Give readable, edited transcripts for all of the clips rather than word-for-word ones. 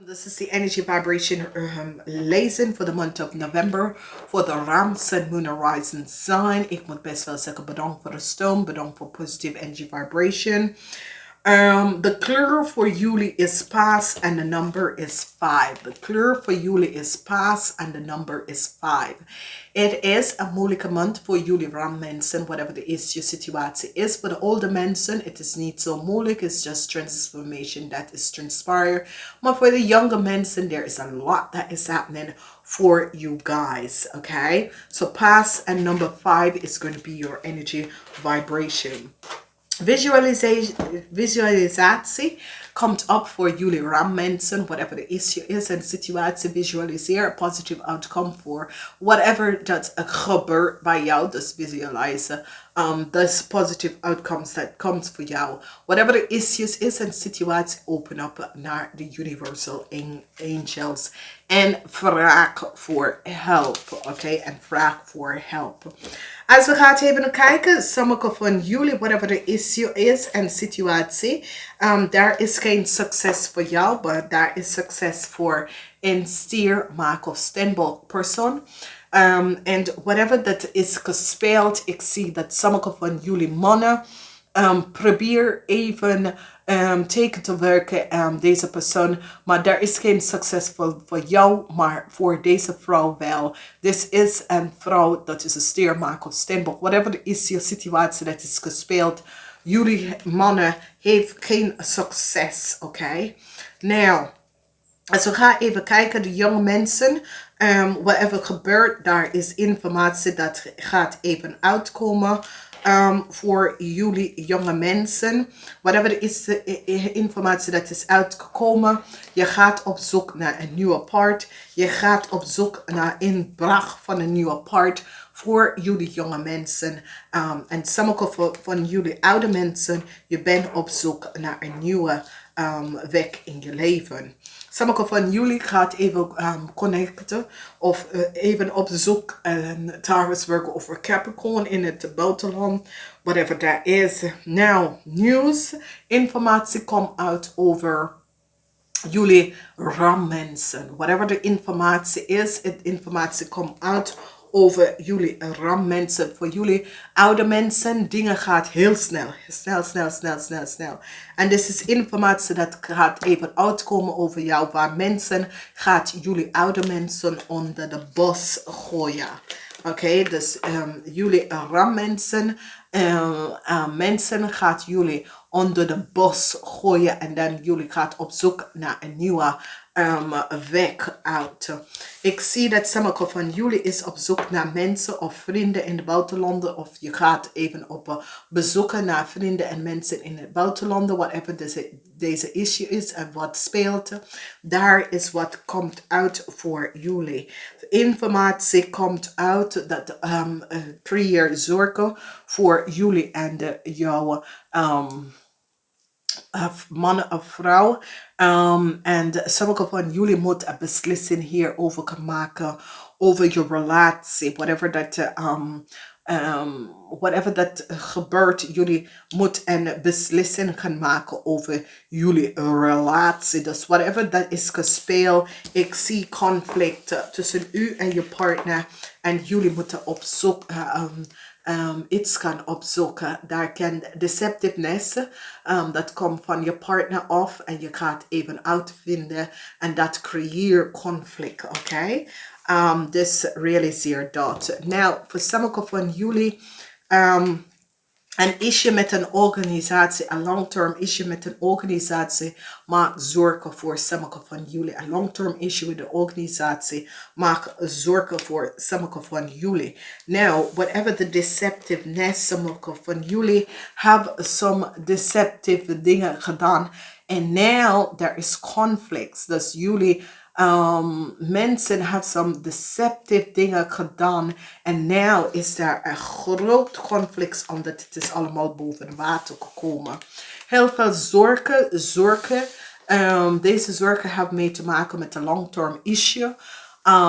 This is the energy vibration lezen voor de month of November voor de Ram, Sun, Moon en Rising sign. Ik moet best wel zeggen bedankt voor de steun, bedankt voor positive energy vibration. The kleur voor jullie is paas and the number is 5. The kleur voor jullie is paas and the number is 5. Het is een moeilijke maand voor jullie Ram mensen, whatever the issue situatie is. Voor de older mensen, it is niet zo moeilijk. It's just transformation that is transpired. Maar voor de younger mensen, there is a lot that is happening for you guys, okay? So paas and number 5 is going to be your energy vibration. Visualisatie komt op voor jullie Ram mensen, whatever the issue is en situatie, visualiseer een positive outcome voor whatever dat gebeurt bij jou, dus visualize dus positive outcomes that comes voor jou. Whatever the issues is en situatie, open up naar de universal angels en vraag voor help, oké? En vraag voor help. Als we gaan even kijken, sommige van jullie, whatever the issue is en situatie, daar is geen succes voor jou, maar daar is succes voor een stier, maak of steenbok persoon. En whatever dat is gespeeld, ik zie dat sommige van jullie mannen probeer even tegen te werken deze persoon, maar er is geen succes voor jou, maar voor deze vrouw wel. Dit is een vrouw, dat is een stier, maak of steenbok, whatever de issue, situatie dat is gespeeld, jullie mannen heeft geen succes, oké? Nou, als we gaan even kijken, de jonge mensen, whatever gebeurt, daar is informatie dat gaat even uitkomen. Voor jullie jonge mensen, whatever is de informatie dat is uitgekomen, je gaat op zoek naar een nieuwe part, je gaat op zoek naar inbracht van een nieuwe part voor jullie jonge mensen. En sommige van jullie oude mensen, je bent op zoek naar een nieuwe weg in je leven. Sommige van jullie gaat even connecten of even op zoek en targets werken over Capricorn in het buitenland, whatever that is. Nou, nieuws, informatie komt uit over jullie rammensen. Whatever de informatie is, informatie komt uit over jullie rammensen. Voor jullie oude mensen, dingen gaat heel snel. Snel. En dit is informatie dat gaat even uitkomen over jou, waar mensen gaat jullie oude mensen onder de bos gooien. Oké, dus jullie rammensen, mensen gaat jullie onder de bos gooien en dan jullie gaat op zoek naar een nieuwe weg uit. Ik zie dat sommige van jullie is op zoek naar mensen of vrienden in de buitenlanden, of je gaat even op bezoeken naar vrienden en mensen in het buitenlanden, whatever deze issue is en wat speelt. Daar is wat komt uit voor jullie. De informatie komt uit dat creëer zorgen voor jullie en jouw man of vrouw. En sommige van jullie moeten een beslissing hierover gaan maken, over je relatie, whatever dat gebeurt, jullie moeten een beslissing gaan maken over jullie relatie. Dus whatever dat is gespeeld, ik zie conflict tussen u en je partner en jullie moeten op zoek iets gaan opzoeken. Daar kan deceptiveness, dat komt van je partner af en je gaat even uitvinden en dat creëert conflict, oké? Dus realiseer dat. Nou, voor sommige van jullie, een issue met een organisatie, een long-term issue met een organisatie, maak zorgen voor sommige van jullie. Een long-term issue met de organisatie, maak zorgen voor sommige van jullie. Now, whatever the deceptiveness, sommige van jullie have some deceptive dingen gedaan. And now there is conflicts. Dus jullie mensen have some deceptive dingen gedaan. En nu is er een groot conflict omdat het is allemaal boven water gekomen. Heel veel zorgen. Deze zorgen hebben mee te maken met een long-term issue.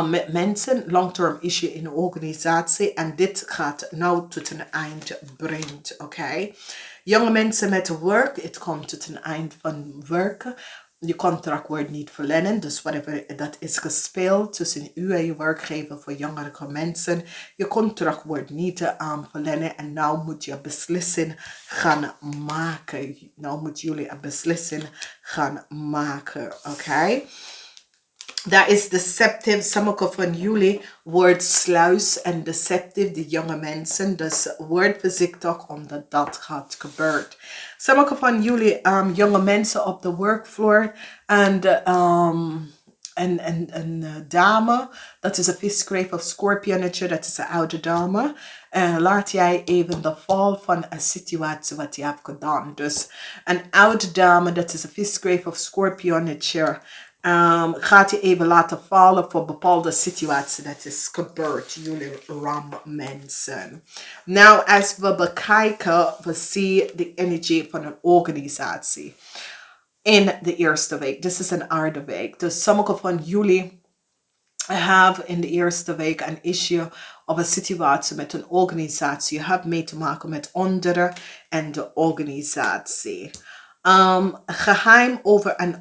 Met mensen, long-term issue in de organisatie. En dit gaat nou tot een eind brengt, oké? Jonge mensen met werk, het komt tot een eind van werken. je contract wordt niet verlengen. Dus whatever dat is gespeeld tussen u en je werkgever voor jongere mensen. Je contract wordt niet verlengen. En nou moet je een beslissing gaan maken. Nou moeten jullie een beslissing gaan maken. Oké? Daar is deceptive. Sommige van jullie wordt sluis en deceptive, de jonge mensen. Dus word voorzichtig omdat dat gaat gebeuren. Sommige van jullie jonge mensen op de workfloor en een dame, dat is een visgrave of scorpionnetje, dat is een oude dame. Laat jij even de val van een situatie wat je hebt gedaan. Dus een oude dame, dat is een visgrave of scorpionnetje. Gaat je even laten vallen voor bepaalde situatie dat is gebeurd, jullie rammensen. Nou, als we bekijken, we zien de energie van een organisatie in de eerste week. Dit is een aarde week. Dus sommige van jullie hebben in de eerste week een issue of een situatie met een organisatie. Je hebt mee te maken met anderen en de organisatie. Geheim over een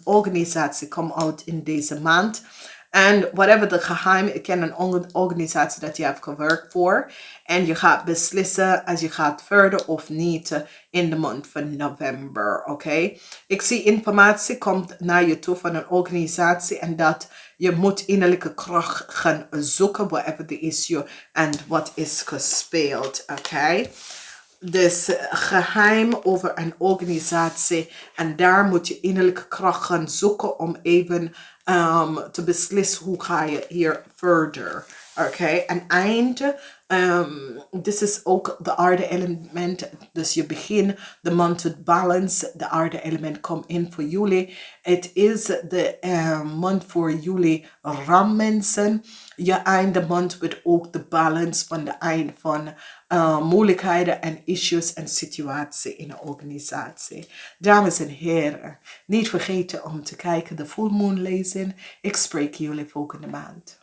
organisatie komt uit in deze maand. En whatever de geheim, ik ken een organisatie dat je hebt gewerkt voor. En je gaat beslissen als je gaat verder of niet in de maand van november. Oké? Ik zie informatie komt naar je toe van een organisatie. En dat je moet innerlijke kracht gaan zoeken. Whatever the issue en wat is gespeeld. Oké? Dus geheim over een organisatie. En daar moet je innerlijke kracht gaan zoeken om even te beslissen hoe ga je hier verder. Oké, en einde. Dit is ook de aarde element. Dus je begint de maand met balance. De aarde element komt in voor jullie. Het is de maand voor jullie rammensen. Je einde maand met ook de balance van de eind van moeilijkheden en issues en situaties in een organisatie. Dames en heren, niet vergeten om te kijken de full moon lezing. Ik spreek jullie volgende maand.